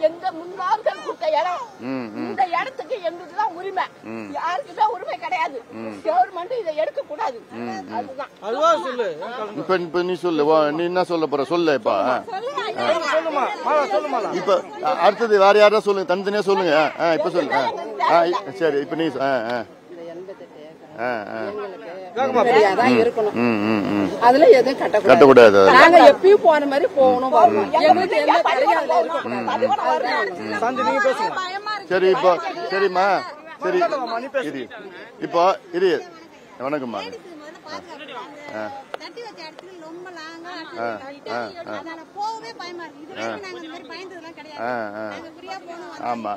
எங்க முன்னோர்கள் கொடுத்த இடம், இந்த இடத்துக்கு எங்களுக்குதான் உரிமை, யாருக்குதான் உரிமை கிடையாது. கவர்மெண்ட் இதை எடுக்க கூடாது. இப்ப நீ சொல்லு, நீ என்ன சொல்ல போற சொல்லு. இப்ப அடுத்தது வேற யாரா சொல்லுங்க, தனித்தனியா சொல்லுங்க. இப்ப சொல்லு. சரி, இப்ப நீ அதுல எதுவும் கட்டக்கூடாது. நாங்க எப்பயும் போன மாதிரி போகணும். சரி, இப்போ சரிம்மா, சரி இப்போ இரு. வணக்கம்மா. ஆமா,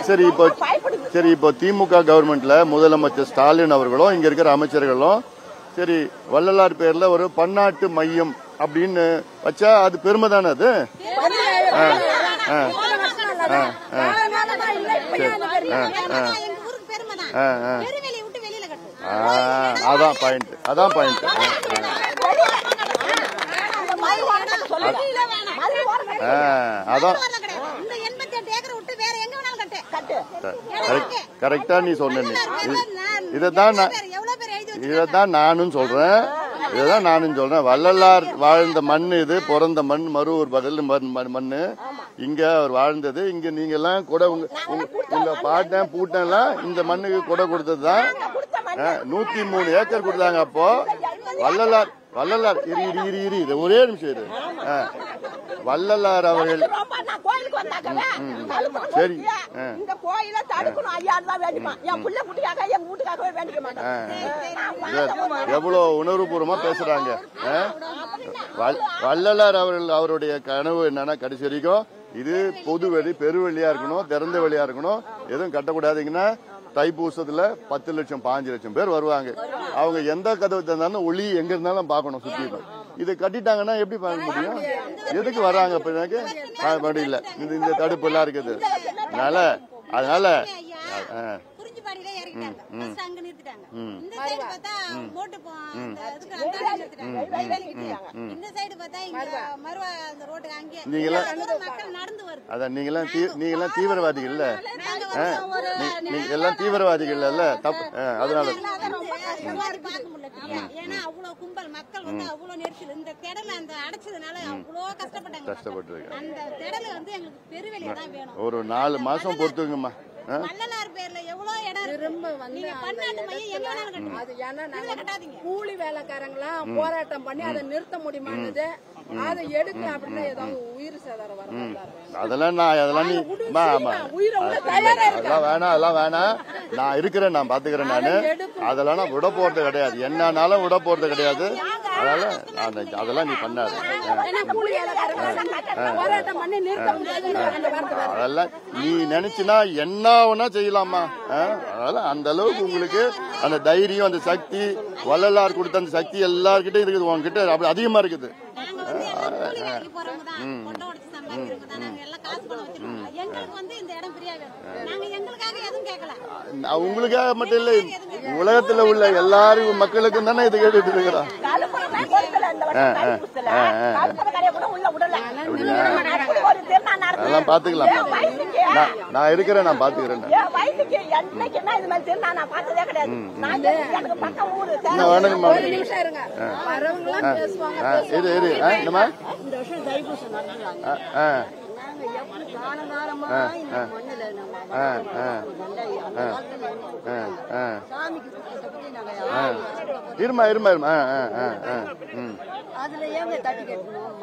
சரி இப்போ சரி இப்போ திமுக கவர்மெண்ட்ல முதலமைச்சர் ஸ்டாலின் அவர்களும் இங்க இருக்கிற அமைச்சர்களும் சரி வள்ளலார் பேர்ல ஒரு பன்னாட்டு மையம் அப்படின்னு வச்சா அது பெருமை தானே? அது அதான் பாயிண்ட், அதான் பாயிண்ட். அதான் கரெக்டா நீ சொன்ன. இதான் நானும் சொல்றேன், இதுதான் நானும் சொல்றேன். வள்ளலார் வாழ்ந்த மண் இது, பிறந்த மண், மருவூர் பதில் மண்ணு. இங்க அவர் வாழ்ந்தது. இங்க நீங்க எல்லாம் கூட உங்க பாட்டன் பூட்டன் எல்லாம் இந்த மண்ணுக்கு கொடை கொடுத்ததுதான். 103 ஏக்கர் கொடுத்தாங்க. அப்போ வள்ளலார் ஒரே நிமிஷம் இரு. வள்ளலார் அவர்கள் சரி எவ்வளவு உணர்வுபூர்வமா பேசுறாங்க. வள்ளலார் அவர்கள் அவருடைய கனவு என்னன்னா கடைசி வரைக்கும் இது பொது வெளி, பெருவெளியா இருக்கணும், திறந்த வெளியா இருக்கணும், எதுவும் கட்டக்கூடாதுங்கன்னா தைப்பூசத்துல 10 லட்சம் 5 லட்சம் பேர் வருவாங்க. அவங்க எந்த கதவு தந்தாலும் ஒளி எங்க இருந்தாலும் பாக்கணும், சுத்தி. இதை கட்டிட்டாங்கன்னா எப்படி பார்க்க முடியும்? எதுக்கு வராங்க? அப்படி இல்ல, இந்த தடுப்பு எல்லாம் இருக்குது. அதனால நீங்கெல்லாம் தீவிரவாதிகள் இல்ல, நீங்க எல்லாம் தீவிரவாதிகள் இல்ல, தப்பு. அதனால ஒரு 4 மாசம் பொறுத்துங்கம்மா. கூலி வேலைக்காரங்களாம் போராட்டம் பண்ணி அதை நிறுத்த முடியுமானது, அதை எடுக்க அப்படின்னா ஏதாவது உயிர் சேதாரம் வரும். அதெல்லாம் வேணாம். நான் இருக்கிறேன், நான் பாத்துக்கிறேன். நானு அதெல்லாம் நான் விட போறது கிடையாது, என்னன்னாலும் விட போறது கிடையாது. அதெல்லாம் நீ பண்ணாது. அதெல்லாம் நீ நினைச்சுனா என்ன வேணா செய்யலாமா? அதெல்லாம் அந்த அளவுக்கு உங்களுக்கு அந்த தைரியம், அந்த சக்தி, வள்ளலார் கொடுத்த அந்த சக்தி எல்லார்கிட்டையும் இருக்குது. உங்ககிட்ட அப்படி அதிகமா இருக்குது. உங்களுக்காக மட்டும் இல்ல, உலகத்துல உள்ள எல்லாரும் மக்களுக்கும் தானே இது கேட்டுட்டு இருக்கிறோம். அதெல்லாம் பாத்துக்கலாம். நான் இருக்கிறேன், நான் பாத்துக்கிறேன். என்னமா இருமா அதுல ஏங்க தட்டி கேட்கணும்.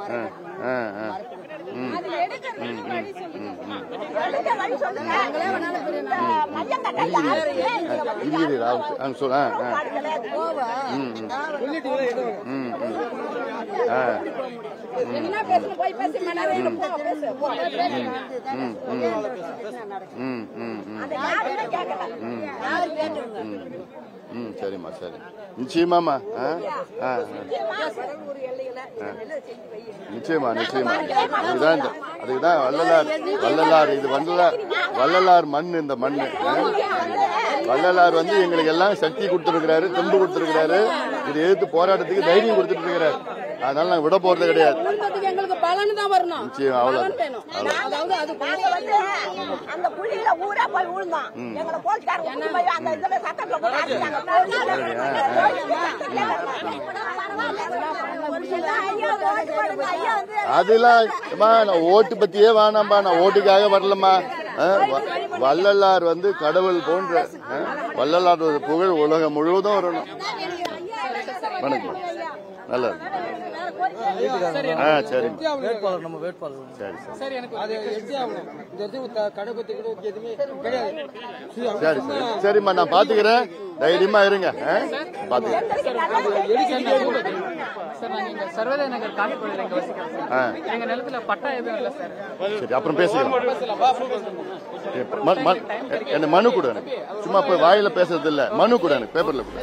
என்ன பேசணும் போய் பேசி மனதில் போ பேசு சரிம்மா சரி நிச்சயமாமா நிச்சயமா நிச்சயமா அதுக்குதான் வள்ளலார் இது வள்ளலார் மண் இந்த மண்ணு வள்ளலார் வந்து எங்களுக்கு எல்லாம் சக்தி கொடுத்துருக்கிறாரு தெம்பு கொடுத்துருக்கிறாரு இதை எதிர்த்து போராட்டத்துக்கு தைரியம் கொடுத்துட்டு இருக்கிறாரு அதனால நாங்க விட போறது கிடையாது எங்களுக்கு பலன் தான் வரணும் நிச்சயம் அவ்வளவு அதாவது அது அந்த புள்ளியில ஊரா போய் விழுந்தோம் எங்களை போலீஸ்காரங்க போய் அந்த இதுல சட்டத்துல போய் அடிச்சாங்க அதெல்லாம் ஓட்டு பத்தியே வேணாம்பா நான் ஓட்டுக்காக வரலம்மா வள்ளலார் வந்து கடவுள் போன்ற வள்ளலார் புகழ் உலகம் முழுவதும் வரணும் வணக்கம் நல்லது சரி வேட்பாளர் நம்ம வேட்பாளர் சரி சரி சரிம்மா நான் பாத்துக்கிறேன் தைரியமா இருங்க சர்வதேய நகர் காட்டுப்பள்ளியில எங்க வசிக்கிறோம். எங்க நிலத்துல பட்டா எதுவும் இல்ல சார். சரி அப்புறம் பேசுறேன் என்ன மனு கூட சும்மா போய் வாயில பேசுறது இல்ல மனு கூட எனக்கு பேப்பர்ல கூட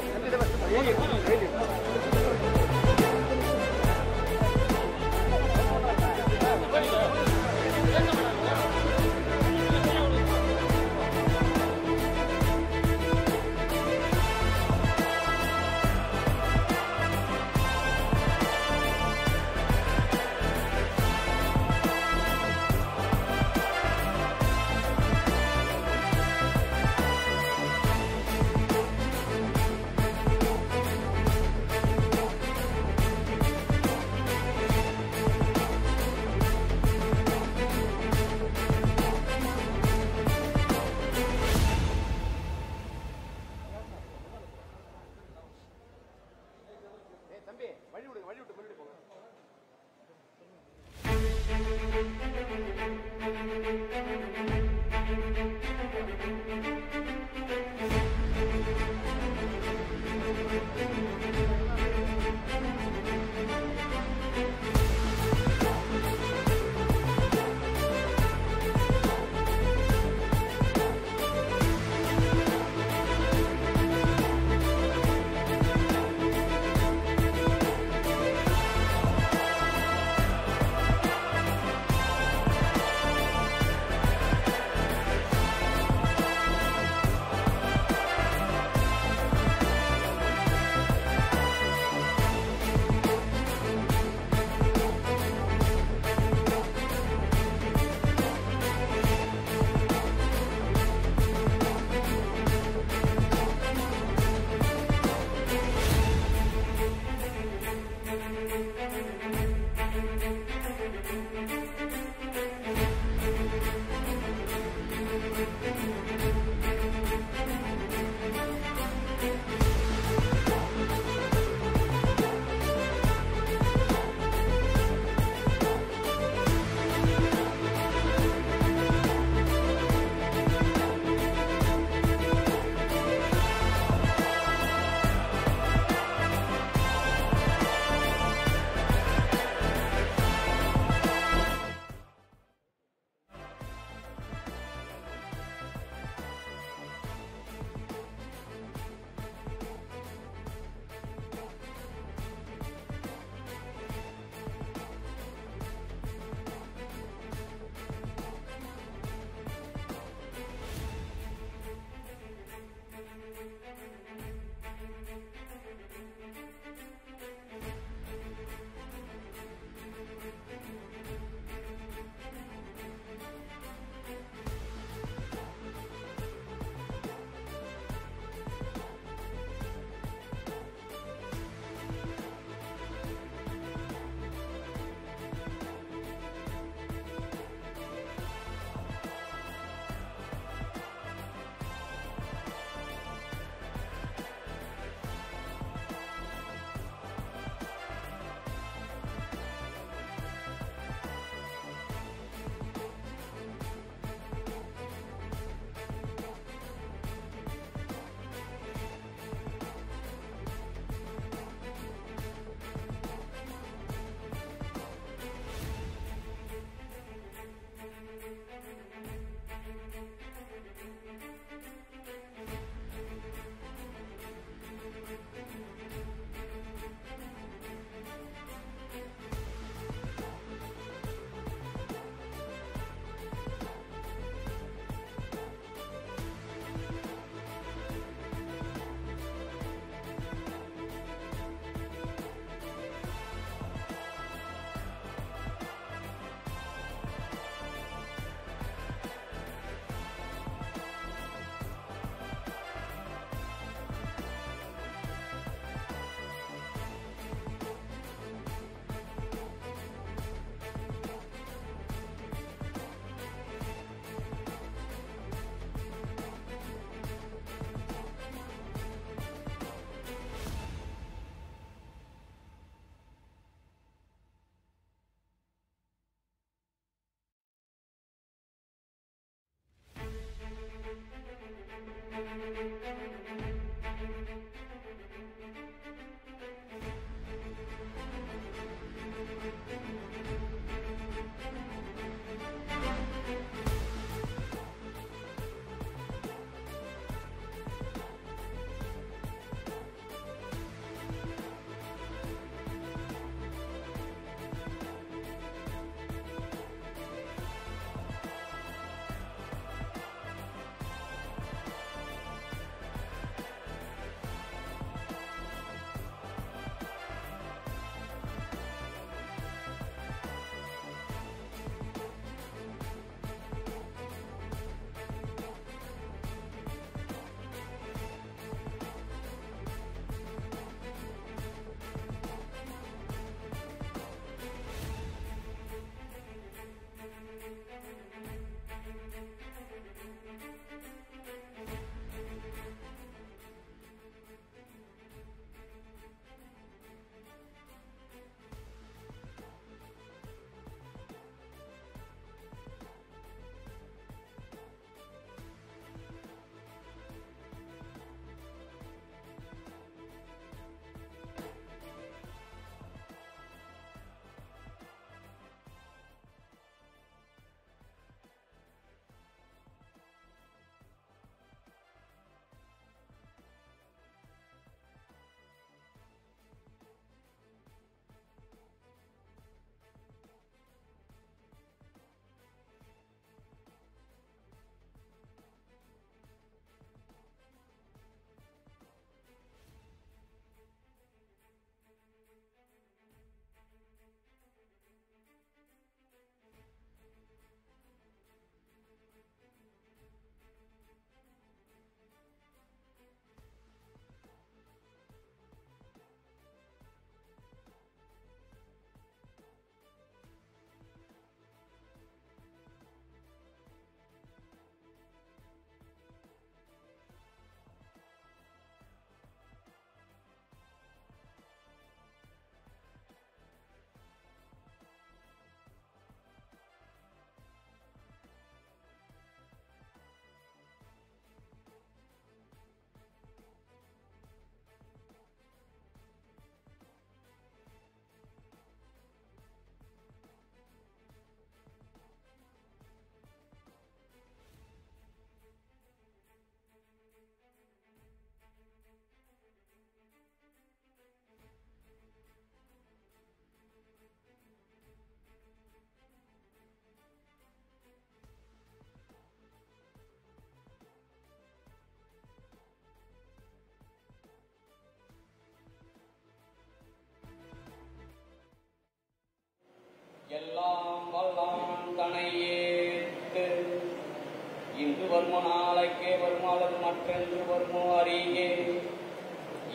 வருமோ நாளைக்கே வருமோ அல்லது மற்றென்று வருமோ அறியே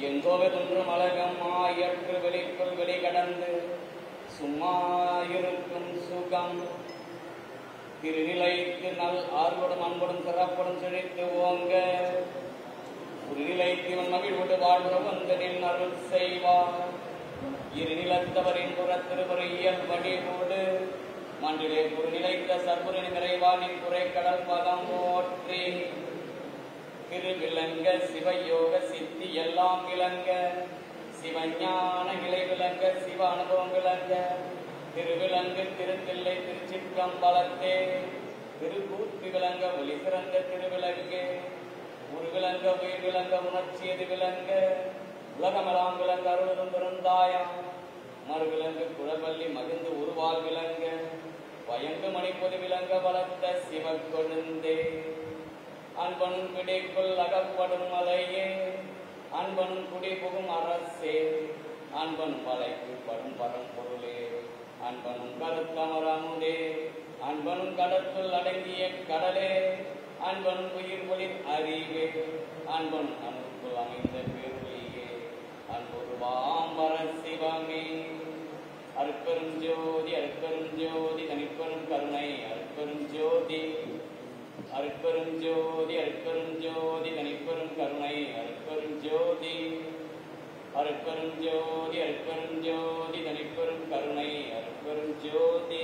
எங்கோவே தோன்றும் அழகம் ஆயற்று வெளிக்குள் வெளிகடந்து சும்மா இருக்கும் சுகம் திருநிலைக்கு நல் ஆர்வடும் அன்புடன் சிறப்புடன் செழித்து ஓங்க திருநிலைக்கு மகிழ்வோடு வாழ்வு வந்தனின் அருள் செய்வார் இருநிலத்தவரின் புறத்திருவரு இயல்படி போடு மண்டிலே குறுநிலைத்த சர்வரின் நிறைவானின் குறைக்கடல் பதம் போற்றி திருவிலங்க சிவயோக சித்தி எல்லாம் விளங்க சிவஞான நிலை விளங்க சிவ அனுபவம் விளங்க திருவிலங்கு திருத்தில்லை திருச்சிற்றம்பலத்தே திருக்கூத்து விளங்க ஒளி சிறந்த திருவிலங்கு உருவிலங்க உயிர் விளங்க உணர்ச்சியது விளங்க உலகமெல்லாம் விளங்க அருளும் பெருந்தாயம் மறுவிலங்கு குழவல்லி மகிழ்ந்து உருவால் விளங்க பயந்து மணிப்பொது விளங்க வளர்த்த சிவக்கொழுந்தே அன்பனும் பிடிக்குள் அகப்படும் மலையே அன்பனும் குடி புகும் அரசே அன்பனும் வலைக்கு படும் பரம்பொருளே அன்பனும் கருத்தமரமுதே அன்பனும் கடத்துள் அடங்கிய கடலே அன்பனும் உயிர் ஒளிர் அறிவே அன்பனும் அன்புக்குள் அமைந்த பேரொழியே அன்பொருவாம்பர சிவமே அருட்பெரும் ஜோதி அருட்பெரும் ஜோதி தனிப்பெரும் கருணை அருட்பெரும் ஜோதி அருட்பெரும் ஜோதி அருட்பெரும் ஜோதி தனிப்பெரும் கருணை அருட்பெரும் ஜோதி அருட்பெரும் ஜோதி அருட்பெரும் ஜோதி தனிப்பெரும் கருணை அருட்பெரும் ஜோதி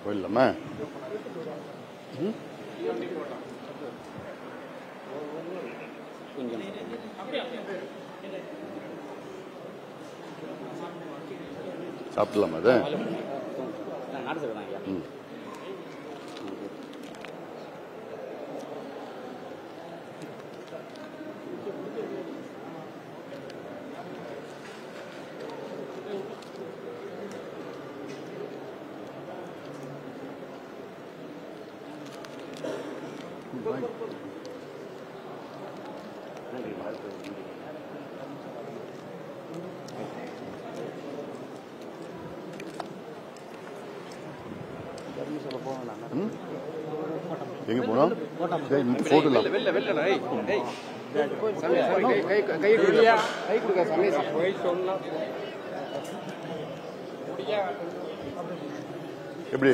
போயிடலாமா? சாப்பிடலாமா அது? எங்க போனோம்? போட்டோ எப்படி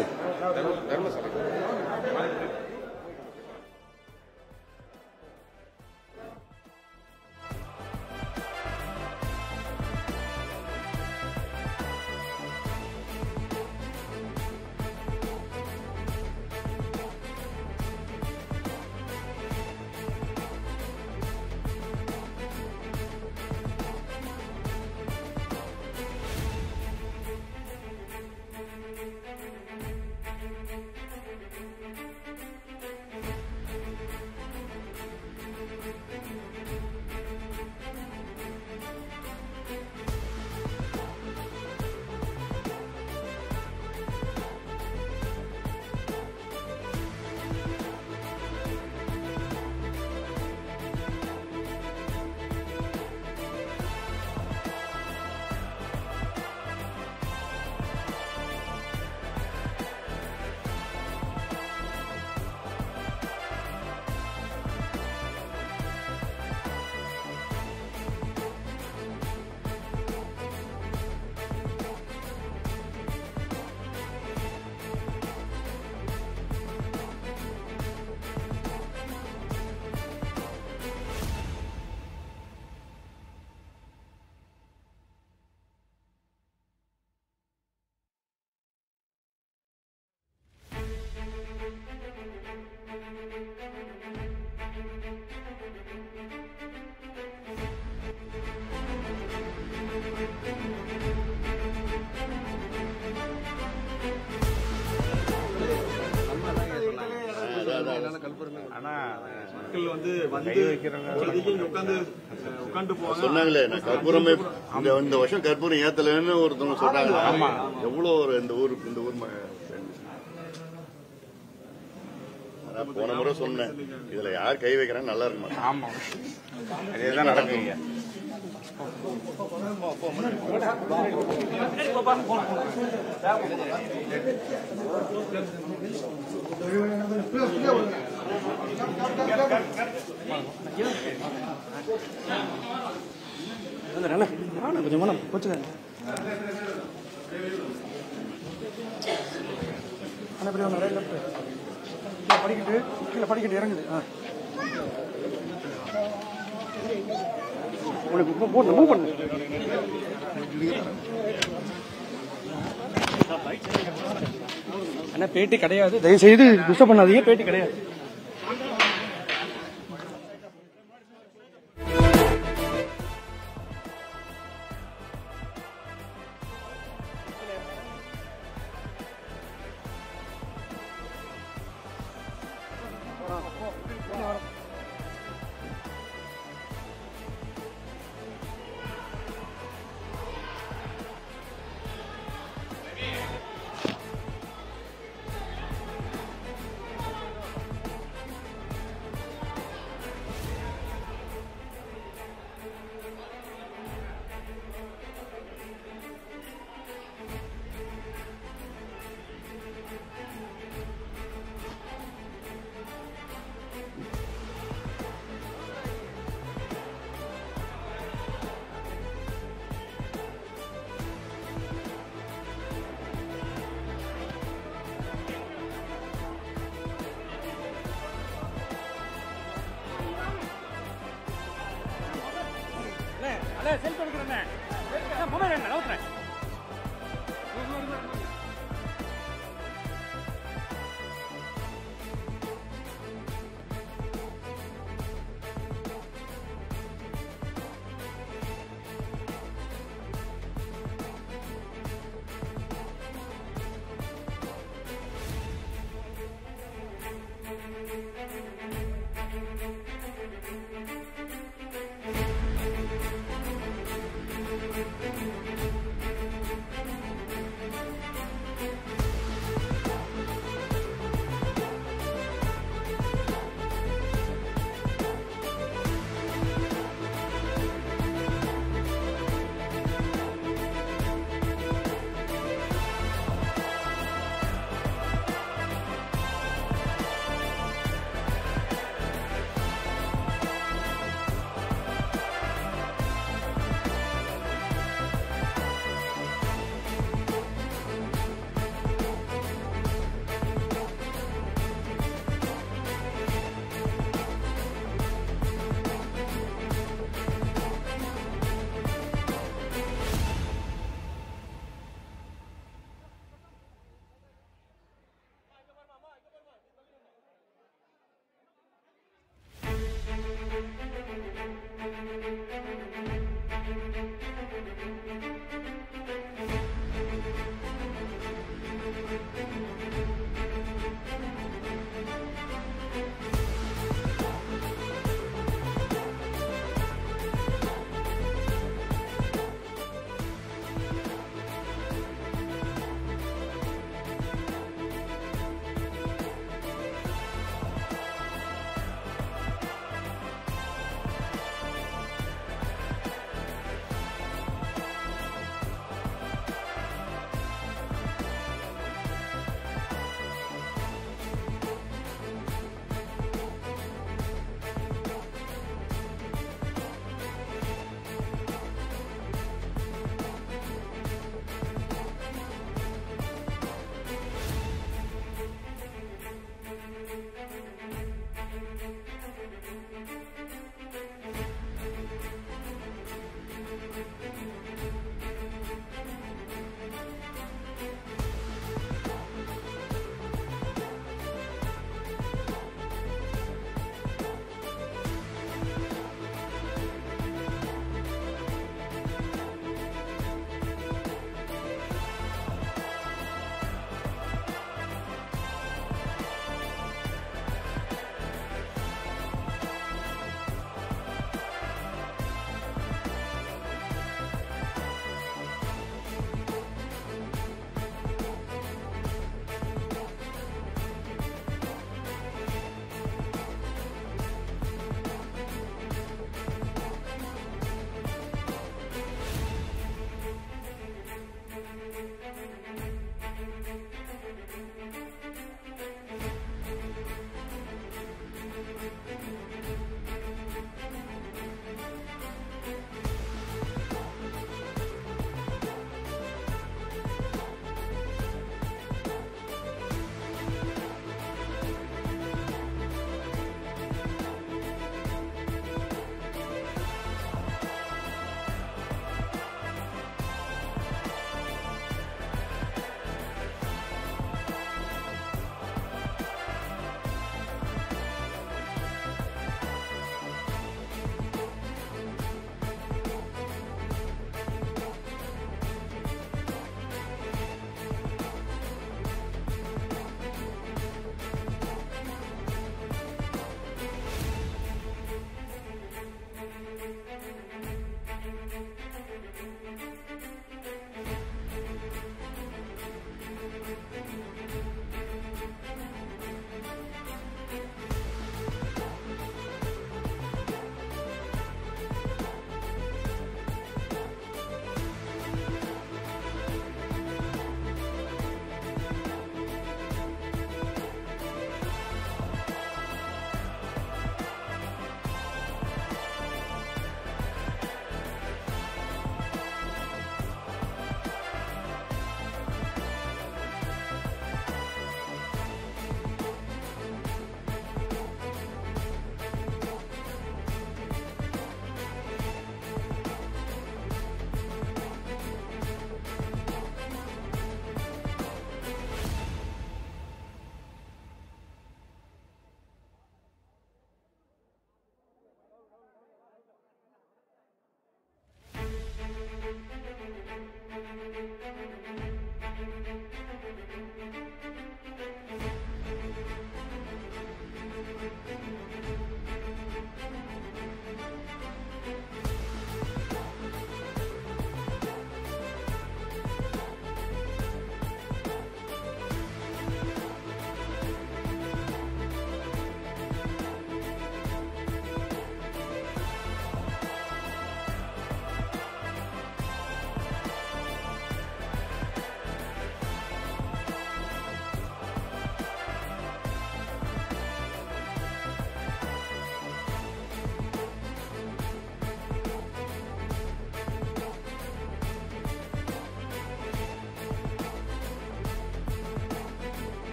சொன்னாங்களே நான் கற்பூரமே இந்த வருஷம் கற்பூரம் ஏத்தலன்னு ஒருத்தவங்க சொன்னாங்க. எவ்வளவு ஒரு இந்த ஊர் போன முறை சொன்னேன், இதுல யார் கை வைக்கிறாங்க நல்லா இருக்க மாட்டேன். அதேதான் நடக்குங்க. கொஞ்சம் மனம் போச்சுங்க எப்படி வாங்க படிக்கிட்டு கீழே படிக்கிட்டு இறங்குது உனக்கு போட்டு மூவ் பண்ணு அண்ணா பேட்டி கிடையாது, தயவு செய்து டிஸ்டர்ப் பண்ணாதீங்க, பேட்டி கிடையாது. செல்ஃபி எடுக்கிறேன், மொபைல் என்ன நவுத்துறேன்.